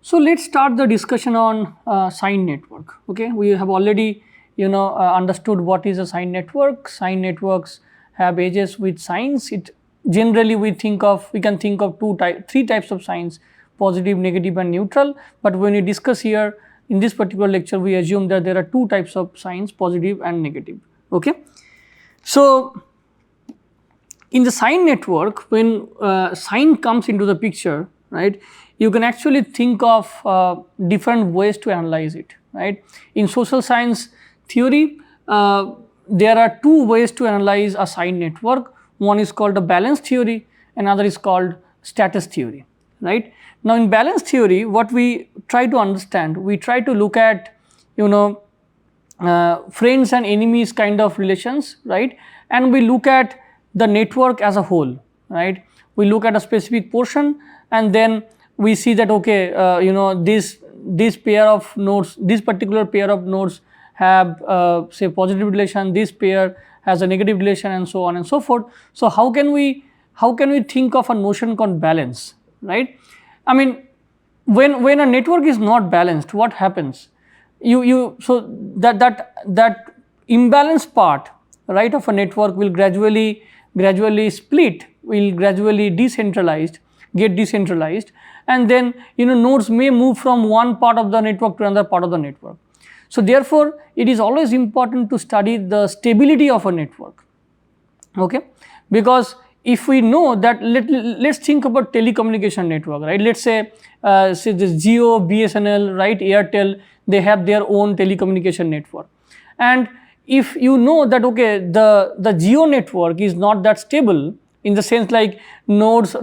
So let's start the discussion on sign network. Okay, we have already understood what is a sign network. Sign networks have edges with signs. It generally we can think of three types of signs: positive, negative, and neutral. But when we discuss here in this particular lecture, we assume that there are two types of signs: positive and negative. Okay, so in the sign network, when sign comes into the picture, right, you can actually think of different ways to analyze it, right. In social science theory, there are two ways to analyze a sign network. One is called the balance theory, another is called status theory, right. Now in balance theory, what we try to understand, we try to look at friends and enemies kind of relations, right, and we look at the network as a whole, right. We look at a specific portion and then we see that okay, this pair of nodes, this particular pair of nodes have say positive relation, this pair has a negative relation, and so on and so forth. So how can we think of a notion called balance, right? I mean, when a network is not balanced, what happens? So that imbalanced part, right, of a network will gradually split, will gradually get decentralized, and then nodes may move from one part of the network to another part of the network. So therefore, it is always important to study the stability of a network, okay, because if we know that, let's think about telecommunication network, right. Let's say this Jio, BSNL, right, Airtel, they have their own telecommunication network, and if you know that okay, the Jio network is not that stable, in the sense like nodes,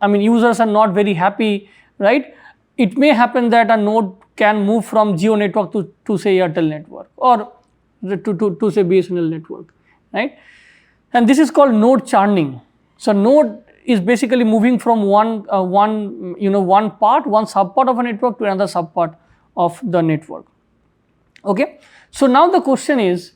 I mean users are not very happy, right. It may happen that a node can move from Jio network to say Airtel network, or to say BSNL network, right. And this is called node churning. So node is basically moving from one subpart of a network to another subpart of the network. Okay. So now the question is,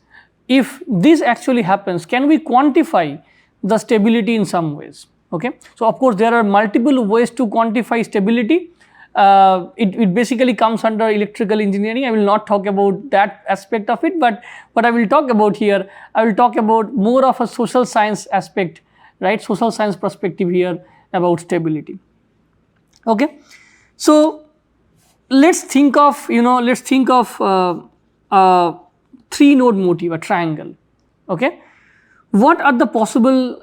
if this actually happens, can we quantify the stability in some ways? Okay. So of course there are multiple ways to quantify stability. It basically comes under electrical engineering. I will not talk about that aspect of it, but what I will talk about here, I will talk about more of a social science aspect, right, social science perspective here about stability. Okay. So let's think of three node motif, a triangle. Okay. What are the possible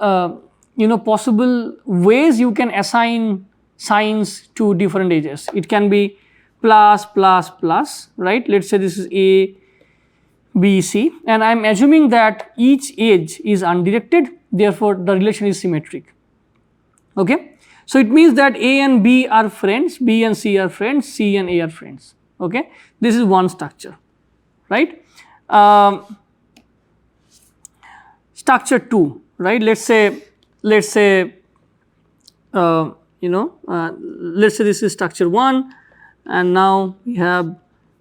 possible ways you can assign signs to different edges? It can be plus, right. Let's say this is A, B, C, and I am assuming that each edge is undirected, therefore the relation is symmetric. Okay. So it means that A and B are friends, B and C are friends, C and A are friends. Okay. This is one structure, right. Structure 2, right. Let's say let's say this is structure 1, and now we have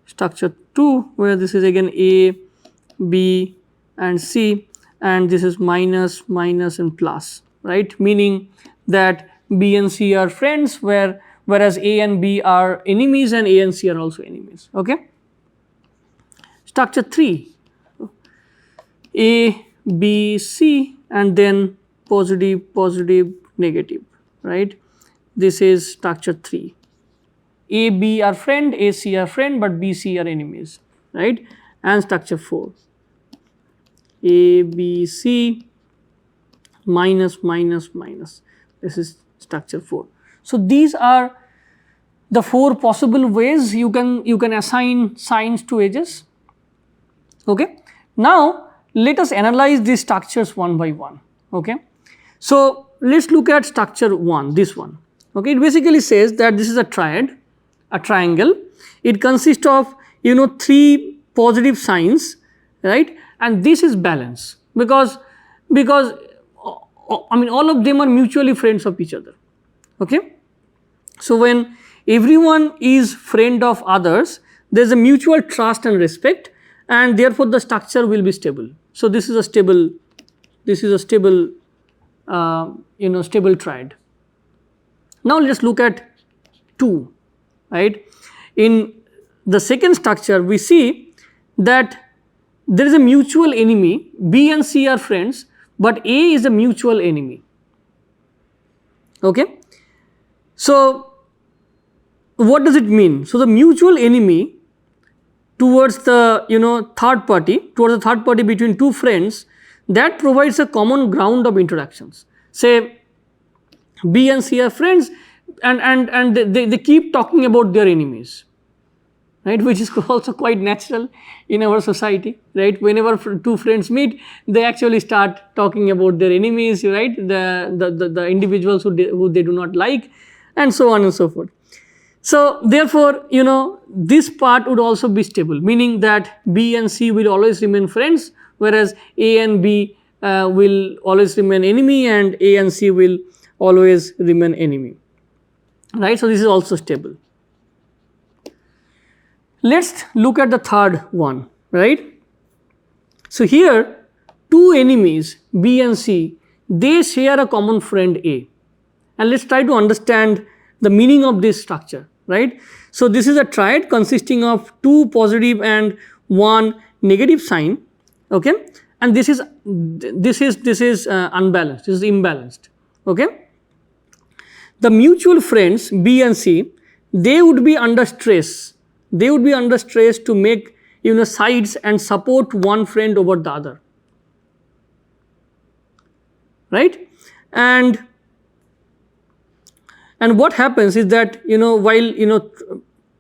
structure 2 where this is again A, B and C, and this is minus, and plus, right, meaning that B and C are friends, whereas A and B are enemies and A and C are also enemies. Okay. Structure 3, A, B, C, and then positive, negative, right. This is structure 3. A, B are friend, A, C are friend, but B, C are enemies, right. And structure 4, A, B, C, minus. This is structure 4. So these are the 4 possible ways you can assign signs to edges. Okay. Now let us analyze these structures one by one. Okay. So let's look at structure 1, this one. Okay. It basically says that this is a triad, a triangle. It consists of 3 positive signs, right, and this is balance because I mean all of them are mutually friends of each other. Okay. So when everyone is friend of others, there is a mutual trust and respect, and therefore the structure will be stable. So this is a stable stable triad. Now let's look at 2, right. in the second structure we see that there is a mutual enemy. B and C are friends, but A is a mutual enemy. Okay. So what does it mean? So the mutual enemy towards the third party between two friends, that provides a common ground of interactions. Say B and C are friends, and they keep talking about their enemies, right, which is also quite natural in our society, right. Whenever two friends meet, they actually start talking about their enemies, right, the individuals who they do not like, and so on and so forth. So therefore, this part would also be stable, meaning that B and C will always remain friends, whereas A and B will always remain enemy, and A and C will always remain enemy, right. So this is also stable. Let's look at the third one, right. So here two enemies B and C, they share a common friend A, and let's try to understand the meaning of this structure, right. So this is a triad consisting of two positive and one negative sign, okay, and this is unbalanced, this is imbalanced, okay. The mutual friends B and C, they would be under stress. They would be under stress to make sides and support one friend over the other, right. And what happens is that while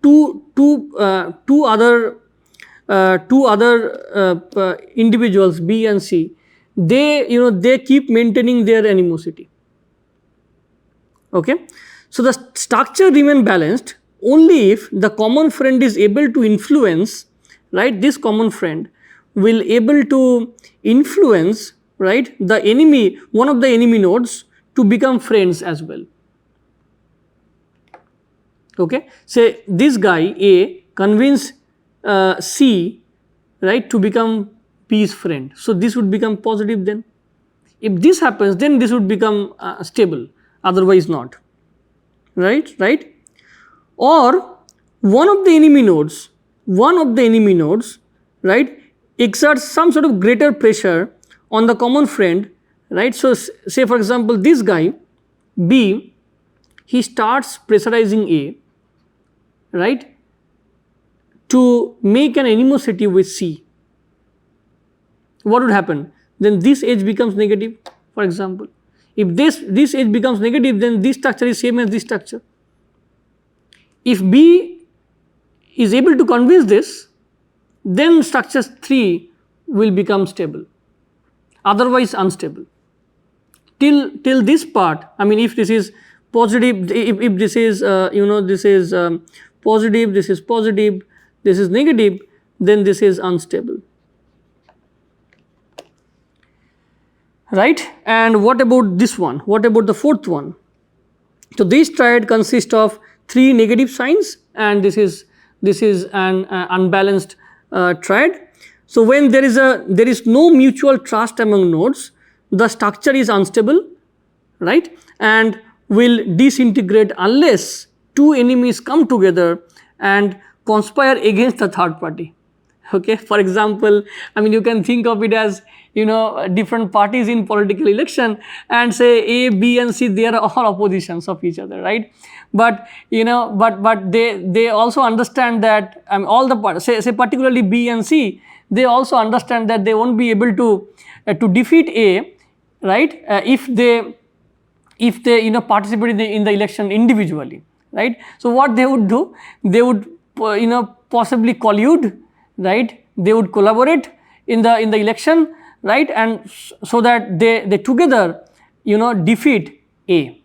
two other individuals B and C, they keep maintaining their animosity, okay. So the structure remain balanced only if the common friend is able to influence, right, this common friend will able to influence, right, the enemy, one of the enemy nodes to become friends as well, okay. Say this guy A convince C, right, to become B's friend, so this would become positive then. If this happens, then this would become stable, otherwise not, right. Or one of the enemy nodes, right, exerts some sort of greater pressure on the common friend, right. So say for example this guy B, he starts pressurizing A, right, to make an animosity with C. What would happen? Then this edge becomes negative, for example. If this edge becomes negative, then this structure is same as this structure. If B is able to convince this, then structure 3 will become stable, otherwise unstable. Till this part, I mean, if this is positive, if this is this is positive, this is positive, this is negative, then this is unstable, right. And what about this one? What about the fourth one? So this triad consists of 3 negative signs, and this is an unbalanced triad. So when there is no mutual trust among nodes, the structure is unstable, right, and will disintegrate unless two enemies come together and conspire against the third party, okay. For example, I mean, you can think of it as different parties in political election, and say A, B and C, they are all oppositions of each other, right. But but they also understand that all the parties, say particularly B and C, they also understand that they won't be able to defeat A, right, if they participate in the election individually, right. So what they would do, they would possibly collude, right, they would collaborate in the election, right, and so that they together defeat A,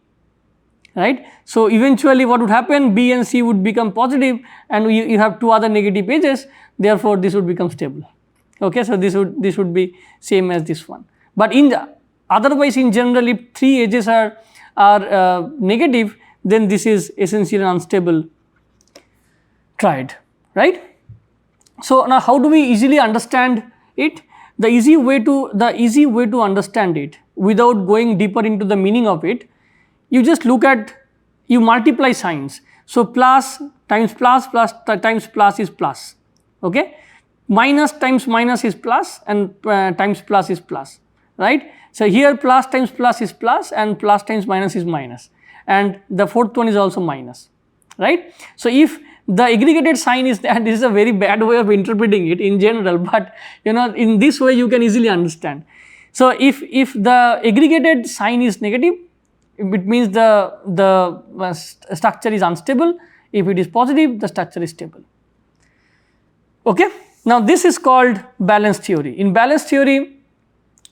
right. So eventually what would happen, B and C would become positive, and you have two other negative edges, therefore this would become stable, okay. So this would be same as this one. But otherwise in general, if 3 edges are negative, then this is essentially an unstable triad, right. So now how do we easily understand it? The easy way to understand it without going deeper into the meaning of it, you just look at, you multiply signs. So plus times plus plus times plus is plus, okay. Minus times minus is plus and times plus is plus, right. So, here plus times plus is plus and plus times minus is minus, and the fourth one is also minus, right. So, if the aggregated sign is that, this is a very bad way of interpreting it in general, but in this way you can easily understand. So, if the aggregated sign is negative, it means the structure is unstable. If it is positive, the structure is stable, okay. Now, this is called balance theory. In balance theory,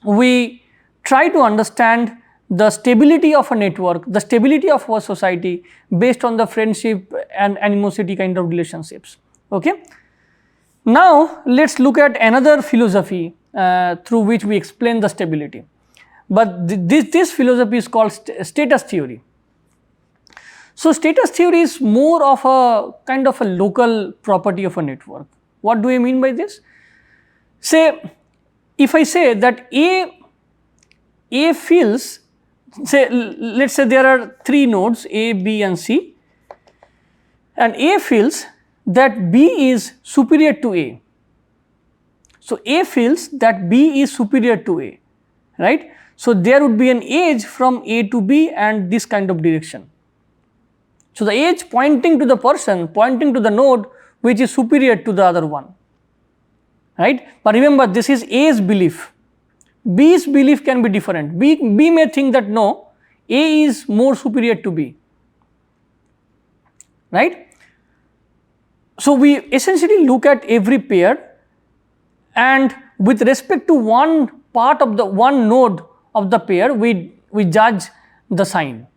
we try to understand the stability of a network, the stability of our society based on the friendship and animosity kind of relationships, okay. Now, let us look at another philosophy through which we explain the stability, but this philosophy is called status theory. So, status theory is more of a kind of a local property of a network. What do I mean by this? Say, if I say that A feels, say, let us say there are 3 nodes A, B and C, and A feels that B is superior to A. So, A feels that B is superior to A, right. So, there would be an edge from A to B and this kind of direction. So, the edge pointing to the person, pointing to the node which is superior to the other one, right. But remember, this is A's belief. B's belief can be different. B may think that no, A is more superior to B, right. So, we essentially look at every pair, and with respect to one part of the one node of the pair, we judge the sign.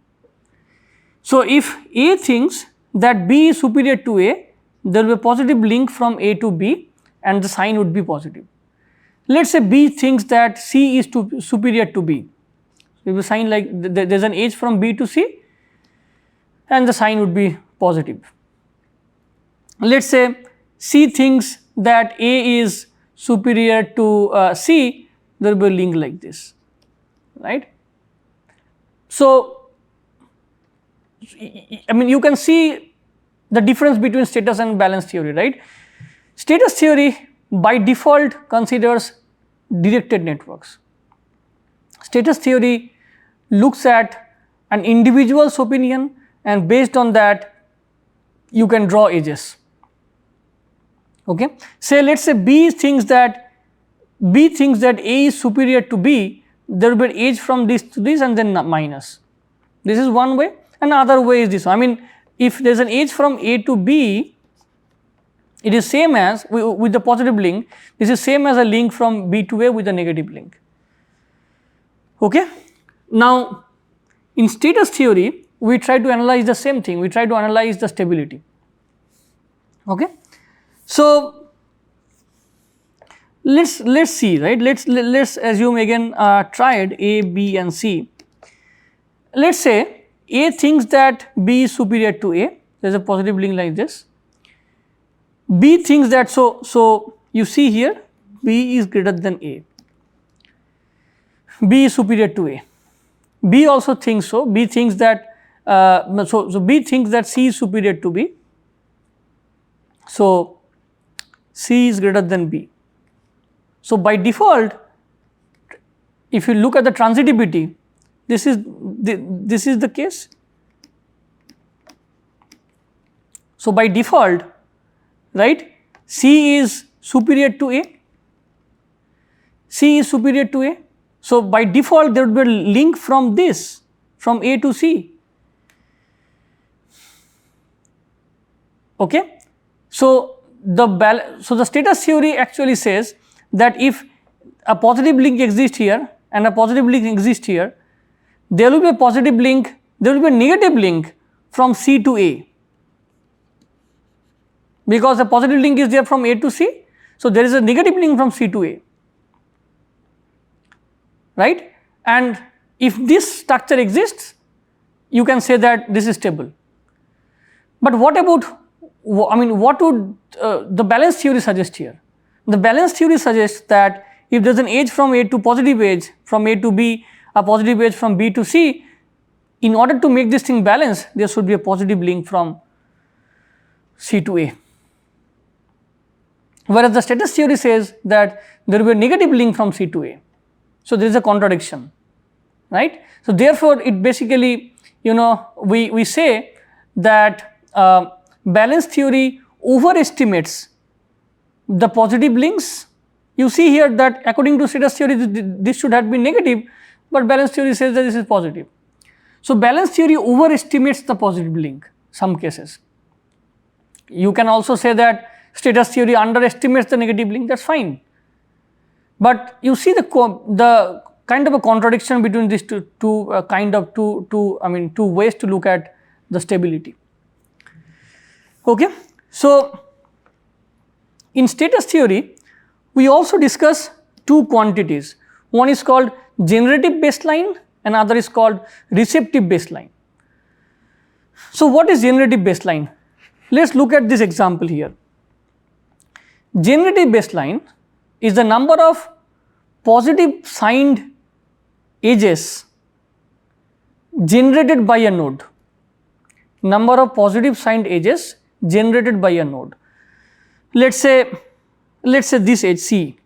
So, if A thinks that B is superior to A, there will be a positive link from A to B and the sign would be positive. Let us say B thinks that C is superior to B. We will sign like there is an edge from B to C and the sign would be positive. Let us say C thinks that A is superior to C, there will be a link like this, right. So, I mean, you can see the difference between status and balance theory, right. Status theory by default considers directed networks. Status theory looks at an individual's opinion and based on that you can draw edges, okay. Say, let us say B thinks that A is superior to B, there will be an edge from this to this and then minus. This is one way. Another way is this. I mean, if there is an edge from A to B, it is same as with the positive link, this is same as a link from B to A with a negative link, okay. Now, in status theory, we try to analyze the same thing, we try to analyze the stability, okay. So, let's see, right, let's assume again triad A, B and C. Let's say A thinks that B is superior to A, there is a positive link like this. B thinks that, so you see here B is greater than A, B is superior to A. B also thinks so, B thinks that, so B thinks that C is superior to B, so C is greater than B. So, by default, if you look at the transitivity, this is the case. So, by default, right, C is superior to A, C is superior to A. So, by default there would be a link from this, from A to C, okay. So, the status theory actually says that if a positive link exists here and a positive link exists here, there will be a positive link, there will be a negative link from C to A, because a positive link is there from A to C. So, there is a negative link from C to A, right. And if this structure exists, you can say that this is stable. But what about, I mean, what would the balance theory suggest here? The balance theory suggests that if there is an edge from A to positive edge, from A to B, a positive edge from B to C, in order to make this thing balance, there should be a positive link from C to A. Whereas the status theory says that there will be a negative link from C to A. So, there is a contradiction, right. So, therefore, it basically we say that balance theory overestimates the positive links. You see here that according to status theory this should have been negative, but balance theory says that this is positive. So, balance theory overestimates the positive link some cases. You can also say that status theory underestimates the negative link, that is fine. But you see the kind of a contradiction between these two ways to look at the stability. Okay. So, in status theory we also discuss two quantities. One is called generative baseline and other is called receptive baseline. So, what is generative baseline? Let us look at this example here. Generative baseline is the number of positive signed edges generated by a node. Number of positive signed edges generated by a node. Let's say this edge C.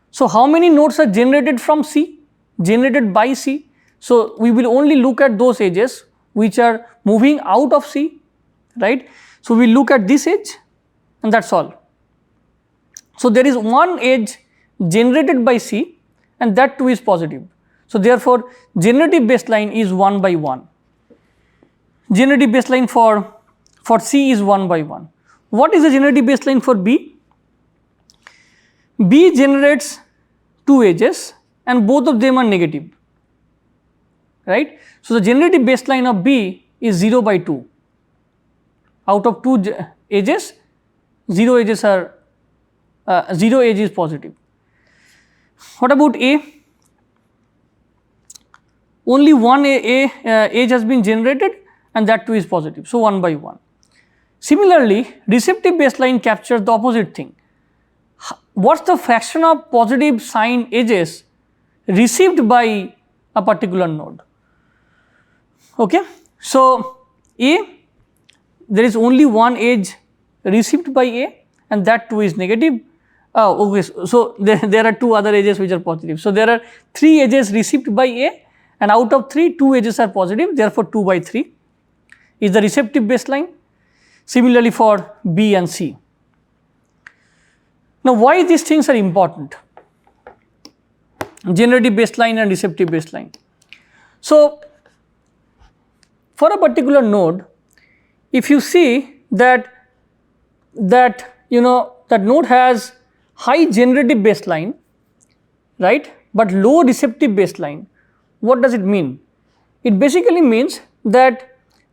So, how many nodes are generated from C? Generated by C. So, we will only look at those edges which are moving out of C, right. So, we look at this edge and that is all. So, there is one edge generated by C and that too is positive. So, therefore, generative baseline is 1 by 1. Generative baseline for C is 1 by 1. What is the generative baseline for B? B generates two edges and both of them are negative, right. So, the generative baseline of B is 0 by 2. Out of two edges, 0 edges are 0 edge is positive. What about A? Only one edge has been generated and that too is positive. So, 1 by 1. Similarly, receptive baseline captures the opposite thing. What is the fraction of positive sign edges received by a particular node? Okay. So, A, there is only one edge received by A and that too is negative. Okay. So, there are two other edges which are positive. So, there are 3 edges received by A and out of 3, 2 edges are positive, therefore, 2 by 3 is the receptive baseline. Similarly, for B and C. Now, why these things are important? Generative baseline and receptive baseline. So, for a particular node, if you see that node has high generative baseline, right, but low receptive baseline, what does it mean? It basically means that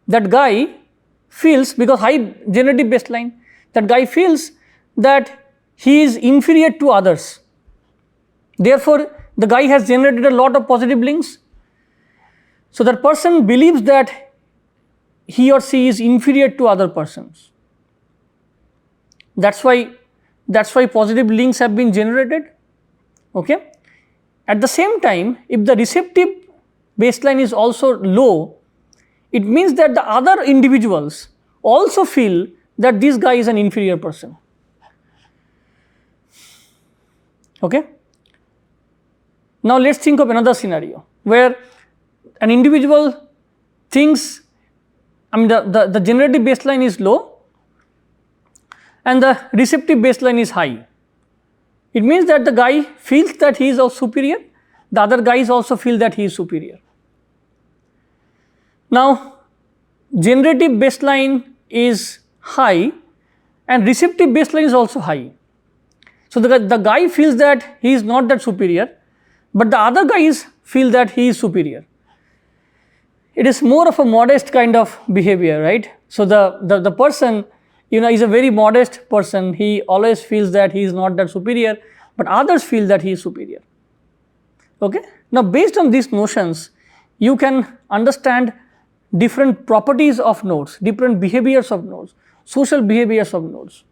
guy feels, because high generative baseline, that guy feels that he is inferior to others. Therefore, the guy has generated a lot of positive links. So, that person believes that he or she is inferior to other persons. That is why positive links have been generated. Okay. At the same time, if the receptive baseline is also low, it means that the other individuals also feel that this guy is an inferior person. Okay. Now, let us think of another scenario where an individual thinks, the generative baseline is low and the receptive baseline is high. It means that the guy feels that he is superior, the other guys also feel that he is superior. Now, generative baseline is high and receptive baseline is also high. So, the guy feels that he is not that superior, but the other guys feel that he is superior. It is more of a modest kind of behavior, right. So, the person is a very modest person, he always feels that he is not that superior, but others feel that he is superior. Okay. Now, based on these notions, you can understand different properties of nodes, different behaviors of nodes, social behaviors of nodes.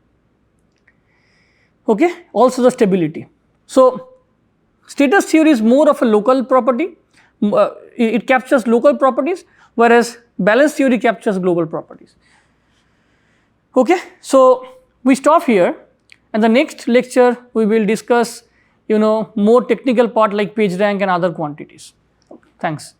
Okay. Also the stability. So, status theory is more of a local property, it captures local properties, whereas balance theory captures global properties. Okay, so we stop here, and the next lecture we will discuss more technical part like page rank and other quantities. Thanks.